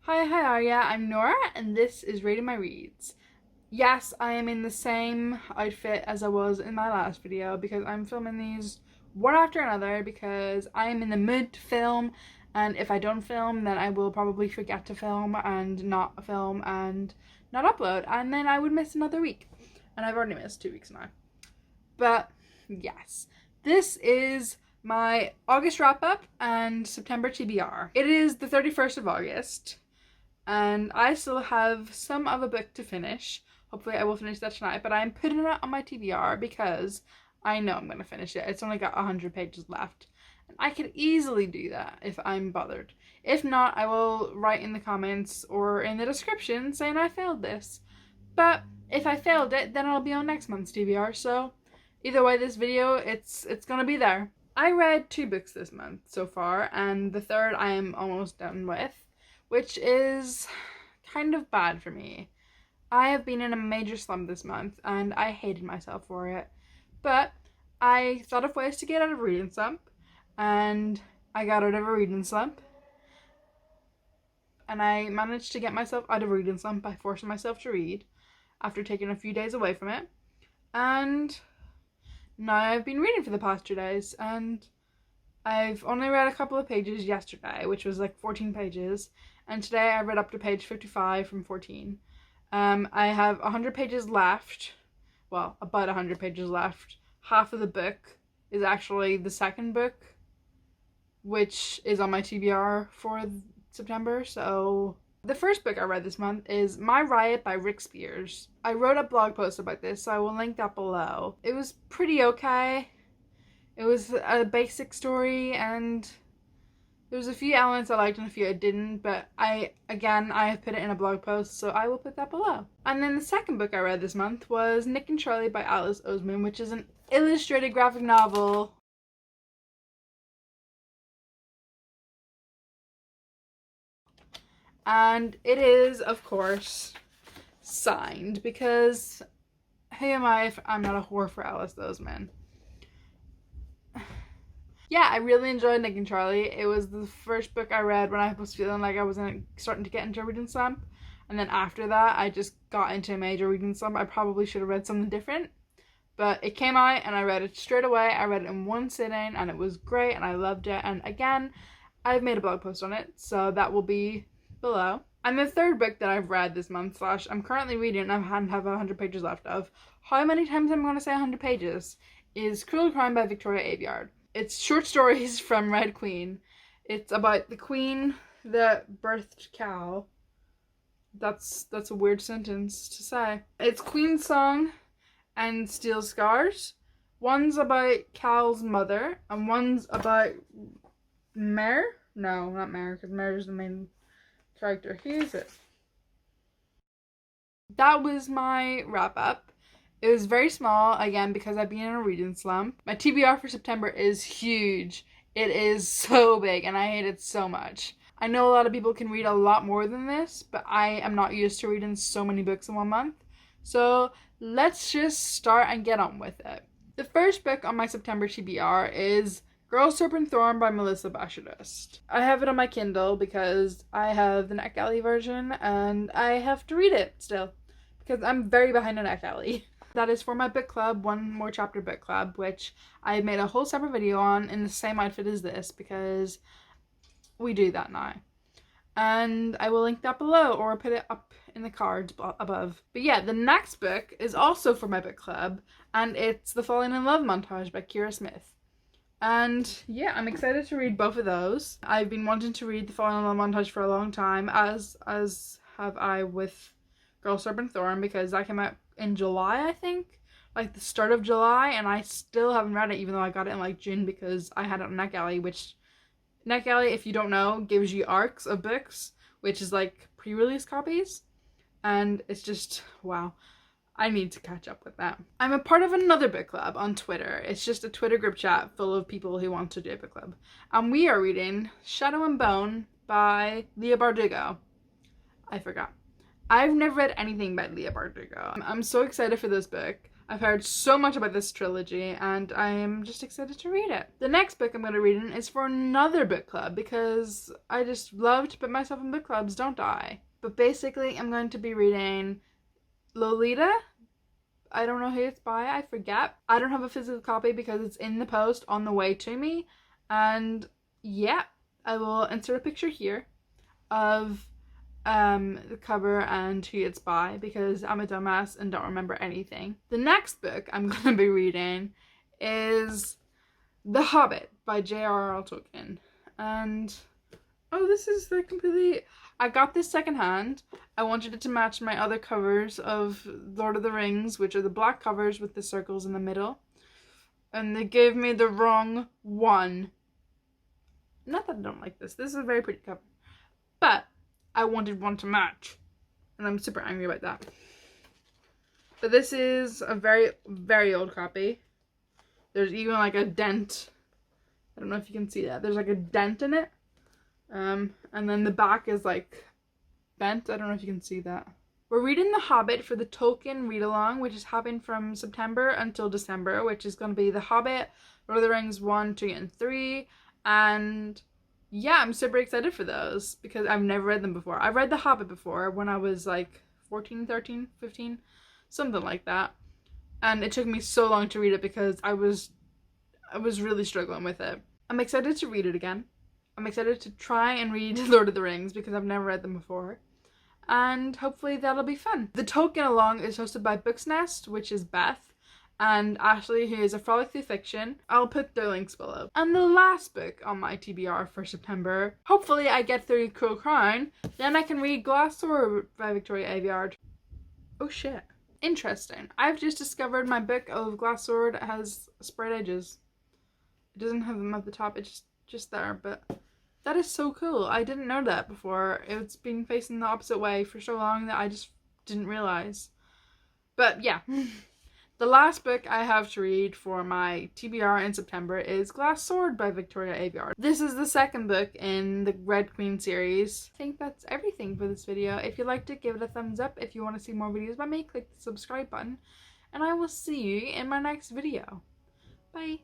Hi, how are ya? I'm Nora, and this is Rating My Reads. Yes, I am in the same outfit as I was in my last video because I'm filming these one after another because I am in the mood to film, and if I don't film, then I will probably forget to film and not upload, and then I would miss another week. And I've already missed 2 weeks now. But yes, this is my August wrap up and September TBR. It is the 31st of August. And I still have some of a book to finish. Hopefully I will finish that tonight, but I'm putting it on my TBR because I know I'm going to finish it. It's only got 100 pages left. And I could easily do that if I'm bothered. If not, I will write in the comments or in the description saying I failed this. But if I failed it, then it'll be on next month's TBR, so either way, this video, it's going to be there. I read 2 books this month so far, and the third I am almost done with, which is kind of bad for me. I have been in a major slump this month and I hated myself for it. But I thought of ways to get out of a reading slump, and I got out of a reading slump. And I managed to get myself out of a reading slump by forcing myself to read after taking a few days away from it. And now I've been reading for the past 2 days, and I've only read a couple of pages yesterday, which was like 14 pages, and today I read up to page 55 from 14. I have 100 pages left, well, about 100 pages left. Half of the book is actually the second book, which is on my TBR for September, so... The first book I read this month is My Riot by Rick Spears. I wrote a blog post about this, so I will link that below. It was pretty okay. It was a basic story, and there was a few elements I liked and a few I didn't, but I have put it in a blog post, so I will put that below. And then the second book I read this month was Nick and Charlie by Alice Oseman, which is an illustrated graphic novel. And it is, of course, signed, because who am I if I'm not a whore for Alice Oseman? Yeah, I really enjoyed Nick and Charlie. It was the first book I read when I was feeling like I was starting to get into a reading slump. And then after that, I just got into a major reading slump. I probably should have read something different. But it came out and I read it straight away. I read it in one sitting and it was great and I loved it. And again, I've made a blog post on it, so that will be below. And the third book that I've read this month, I'm currently reading, I have 100 pages left of. How many times I'm going to say 100 pages? Is Cruel Crime by Victoria Aveyard. It's short stories from Red Queen. It's about the queen that birthed Cal. That's a weird sentence to say. It's Queen's Song and Steel Scars. One's about Cal's mother, and one's about Mare? No, not Mare, because Mare's the main character. Who is it? That was my wrap up. It was very small, again, because I've been in a reading slump. My TBR for September is huge. It is so big, and I hate it so much. I know a lot of people can read a lot more than this, but I am not used to reading so many books in 1 month. So let's just start and get on with it. The first book on my September TBR is Girl, Serpent, Thorn by Melissa Bashadust. I have it on my Kindle because I have the NetGalley version, and I have to read it still because I'm very behind on NetGalley. That is for my book club, One More Chapter book club, which I made a whole separate video on in the same outfit as this because we do that now. And I will link that below or put it up in the cards above. But yeah, the next book is also for my book club, and it's The Falling in Love Montage by Kira Smith. And yeah, I'm excited to read both of those. I've been wanting to read The Falling in Love Montage for a long time, as have I with Girl, Serpent, Thorn, because that came out in July, I think, like the start of July, and I still haven't read it, even though I got it in like June because I had it on NetGalley, which NetGalley, if you don't know, gives you arcs of books, which is like pre-release copies, and it's just, wow, I need to catch up with that. I'm a part of another book club on Twitter. It's just a Twitter group chat full of people who want to do a book club, and we are reading Shadow and Bone by Leigh Bardugo. I forgot. I've never read anything by Leigh Bardugo. I'm so excited for this book. I've heard so much about this trilogy and I am just excited to read it. The next book I'm going to read is for another book club because I just love to put myself in book clubs, don't I? But basically I'm going to be reading Lolita. I don't know who it's by, I forget. I don't have a physical copy because it's in the post on the way to me. And yeah, I will insert a picture here of the cover and who it's by because I'm a dumbass and don't remember anything. The next book I'm going to be reading is The Hobbit by j.r.r. Tolkien. And oh, this is like completely... I got this secondhand. I wanted it to match my other covers of Lord of the Rings, which are the black covers with the circles in the middle. And they gave me the wrong one. Not that I don't like this. This is a very pretty cover. But I wanted one to match. And I'm super angry about that. But this is a very, very old copy. There's even like a dent. I don't know if you can see that. There's like a dent in it. And then the back is like bent. I don't know if you can see that. We're reading The Hobbit for the Tolkien read-along, which is happening from September until December, which is going to be The Hobbit, Lord of the Rings 1, 2, and 3. And yeah, I'm super excited for those because I've never read them before. I've read The Hobbit before when I was like 14, 13, 15, something like that. And it took me so long to read it because I was really struggling with it. I'm excited to read it again. I'm excited to try and read Lord of the Rings because I've never read them before. And hopefully that'll be fun. The TolkienAlong is hosted by Books Nest, which is Beth, and Ashley, who is a frolic through fiction. I'll put their links below. And the last book on my TBR for September, hopefully I get through Cruel Crown, then I can read Glass Sword by Victoria Aveyard. Oh shit. Interesting. I've just discovered my book of Glass Sword has sprayed edges. It doesn't have them at the top, it's just there, but that is so cool. I didn't know that before. It's been facing the opposite way for so long that I just didn't realize. But yeah. The last book I have to read for my TBR in September is Glass Sword by Victoria Aveyard. This is the second book in the Red Queen series. I think that's everything for this video. If you liked it, give it a thumbs up. If you want to see more videos by me, click the subscribe button. And I will see you in my next video. Bye.